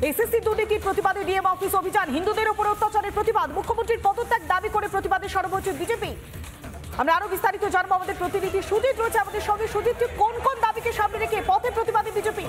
SSC দুর্নীতির প্রতিবাদে DM office অভিযান, হিন্দুদের উপর অত্যাচারের প্রতিবাদ, মুখ্যমন্ত্রীর পদত্যাগ দাবি করে প্রতিবাদে সরব হচ্ছে বিজেপি। আমরা আরো বিস্তারিত জানবো, আমাদের প্রতিনিধি সুজিত রয়েছে আমাদের সঙ্গে। সুজিত, কোন কোন দাবিকে সামনে রেখে পথে প্রতিবাদে বিজেপি?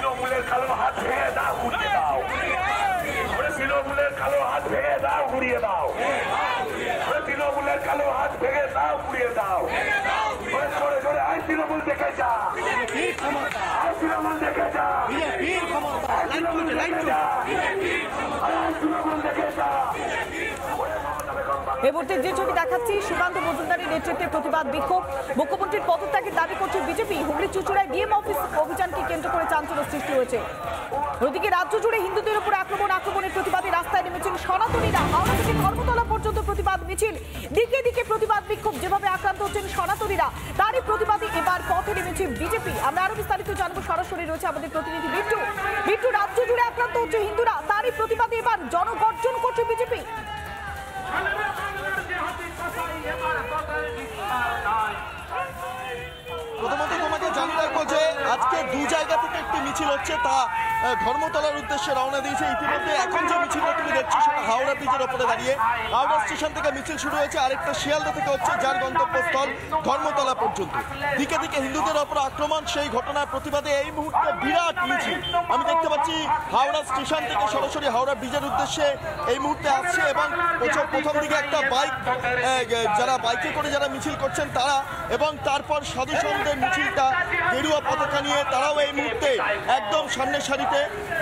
তৃণমূলের কালো হাত ভেঙে দাও, ঘুরিয়ে দাও। তৃণমূলের কালো হাত ভেঙে দাও, ঘুরিয়ে দাও। তৃণমূলের কালো হাত ভেঙে দাও, ঘুরিয়ে দাও। জোরে জোরে আই তৃণমূল দেখে যা, আই তৃণমূল দেখে যা, তৃণমূল দেখে যা, তৃণমূল দেখে যা। এই মুহূর্তে যে ছবি দেখাচ্ছি, সুকান্ত মজুমদারের নেতৃত্বে প্রতিবাদ বিক্ষোভ, মুখ্যমন্ত্রীর পদত্যাগের দাবি করছে বিজেপি। হুগলি চুঁচুড়ায় ডিএম অফিস অভিযানকে কেন্দ্র করে চাঞ্চল্য সৃষ্টি হয়েছে। ওদিকে রাজ্য জুড়ে হিন্দুদের উপর আক্রমণের প্রতিবাদে রাস্তায় নেমেছেন সনাতনীরা। হাওড়া থেকে ধর্মতলা পর্যন্ত প্রতিবাদ মিছিল, দিকে দিকে প্রতিবাদ বিক্ষোভ। যেভাবে আক্রান্ত হচ্ছেন সনাতনীরা, তারই প্রতিবাদে এবার পথে নেমেছে বিজেপি। আমরা আরো বিস্তারিত জানবো, সরাসরি রয়েছে আমাদের প্রতিনিধি বিট্টু। বিট্টু, রাজ্য জুড়ে আক্রান্ত হচ্ছে হিন্দুরা, তারই প্রতিবাদে এবার জনগর্জন করছে বিজেপি। প্রথমত তোমাকে জানিয়ে রাখবো যে আজকে দু জায়গা থেকে একটি মিছিল হচ্ছে, তা ধর্মতলার উদ্দেশ্যে রওনা দিয়েছে। ইতিমধ্যে এখন যে মিছিলটা তুমি দেখছো সেটা হাওড়া ব্রিজের ওপরে দাঁড়িয়ে হাওড়া স্টেশন থেকে মিছিল শুরু হয়েছে, আরেকটা শিয়ালদা থেকে হচ্ছে, যার গন্তব্যস্থল ধর্মতলা পর্যন্ত। দিকে দিকে হিন্দুদের ওপর আক্রমণ, সেই ঘটনার প্রতিবাদে এই মুহূর্তে বিরাট মিছিল আমি দেখতে পাচ্ছি হাওড়া স্টেশন থেকে সরাসরি হাওড়া ব্রিজের উদ্দেশ্যে এই মুহূর্তে আসছে। এবং প্রথম দিকে একটা বাইক, যারা বাইকে করে যারা মিছিল করছেন তারা, এবং তারপর সাধু সন্ধ্যের মিছিলটা গেরুয়া পতাকা নিয়ে তারাও এই মুহূর্তে একদম সামনের সারিতে।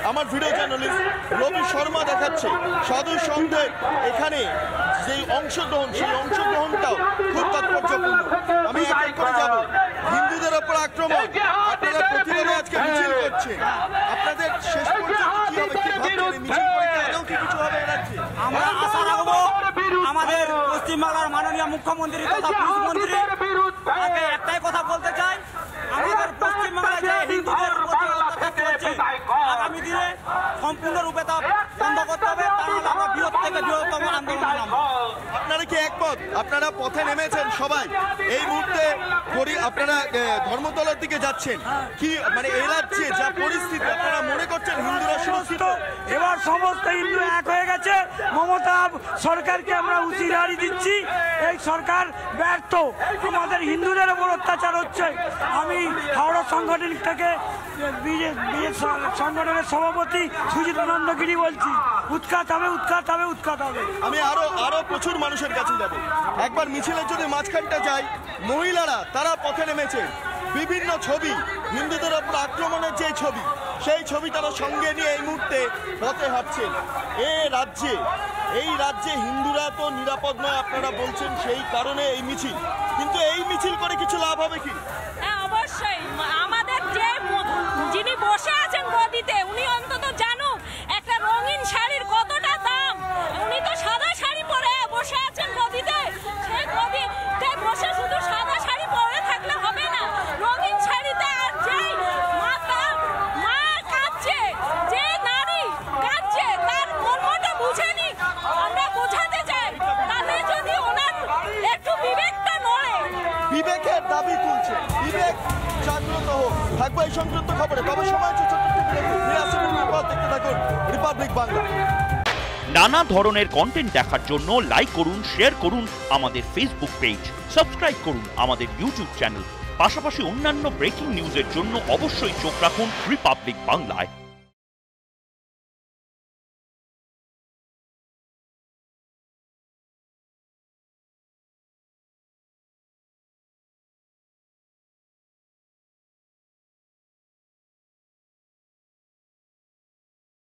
আমার ভিডিও জার্নালিস্ট রবি শর্মা দেখাচ্ছে সাধু সন্ধ্যের এখানে যে অংশগ্রহণ, সেই অংশগ্রহণটাও খুব তাৎপর্যপূর্ণ। আমি এক এক করে যাব। হিন্দুদের ওপর আক্রমণ, আপনারা প্রতিবাদে আজকে মিছিল করছেন, আপনাদের শেষ পর্যন্ত কি হবে, কি ভাবছেন? মিছিল করে আদৌ কি কিছু হবে রাজ্যে? আমরা আশা রাখবো আমাদের পশ্চিমবাংলার মাননীয় মুখ্যমন্ত্রী তথা মুখ্যমন্ত্রী আগে একটাই কথা বলতে চাই, আমাদের পশ্চিমবাংলায় যে হিন্দুদের প্রতি অত্যাচার চলছে, আগামী দিনে সম্পূর্ণরূপে তা বন্ধ করতে হবে, তা নাহলে আমরা বৃহৎ থেকে বৃহত্তম আন্দোলন নামবো। আপনারা কি একমত? আপনারা পথে নেমেছেন সবাই এই মুহূর্তে, আপনারা ধর্মতলার দিকে যাচ্ছেন, কি মানে এই রাজ্যে যা পরিস্থিতি, আপনারা মনে করছেন হিন্দুরা সুরক্ষিত? এবার সমস্ত হিন্দু এক হয়ে গেছে। মমতা সরকারকে আমরা হুঁশিয়ারি দিচ্ছি, এই সরকার ব্যর্থ, আমাদের হিন্দুদের উপর অত্যাচার হচ্ছে। আমি হাওড়া সংগঠন থেকে সংগঠনের সভাপতি সুজিত নন্দগিরি বলছি, উৎখাত হবে, উৎখাত হবে, উৎখাত হবে। আমি আরো প্রচুর মানুষের কাছে যাব। একবার মিছিলের যদি মাঝখানটা যাই, মহিলারা তারা পথে নেমেছে, বিভিন্ন ছবি, হিন্দুদের ওপর আক্রমণের যে ছবি, সেই ছবি তারা সঙ্গে নিয়ে এই মুহূর্তে পথে হাঁটছেন। এই রাজ্যে হিন্দুরা তো নিরাপদ নয় আপনারা বলছেন, সেই কারণে এই মিছিল। কিন্তু এই মিছিল করে কিছু লাভ হবে কি? অবশ্যই আমাদের যিনি বসে আছেন গদিতে, উনি অন্তত জানুক একটা রঙিন শাড়ির কতটা দাম। উনি তো সাদা শাড়ি পরে বসে আছেন গদিতে, সেই গদিতে বসে শুধু সাদা শাড়ি পরে থাকলে হবে না, রঙিন শাড়িতে। আর যেই মা কাঁদছে, যে নারী কাঁদছে, তার মর্মটা বুঝে নিক, আমরা বোঝাতে চাই। তাহলে যদি ওনার একটু বিবেকটা নড়ে, বিবেকের দাবি তুলছে। থাকবো এই সংক্রান্ত খবরে। তবে সময় হচ্ছে ছোট্ট একটি বিরতি, ফিরে আসছে বিরতির পর। দেখতে থাকুন রিপাবলিক বাংলা। নানা ধরনের কন্টেন্ট দেখার জন্য লাইক করুন, শেয়ার করুন আমাদের ফেসবুক পেজ, সাবস্ক্রাইব করুন আমাদের ইউটিউব চ্যানেল। পাশাপাশি অন্যান্য ব্রেকিং নিউজের জন্য অবশ্যই চোখ রাখুন রিপাবলিক বাংলায়।